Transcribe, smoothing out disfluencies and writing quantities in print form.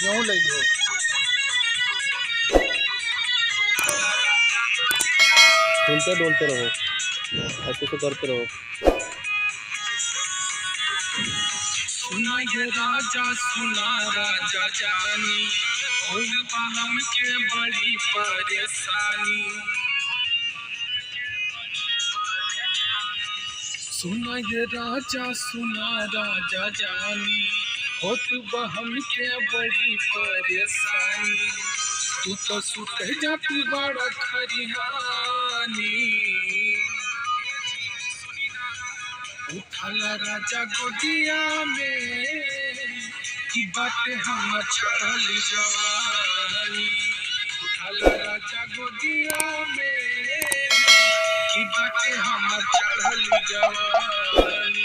यूं ले लो। हिलते डोलते रहो, ऐसे तो करते रहो। सुना ये राजा सुना राजा जानी, होल हम के बड़ी परेशानी। सुना ये राजा सुना राजा जानी, होत बहम के बड़ी परेशानी। तू तो सुत जाती बड़ा खरिहानी, उठाला राजा गोदिया में की बातें हम चढ़ल जवानी। उठाला राजा गोदिया में की बातें हम चढ़ल जवानी।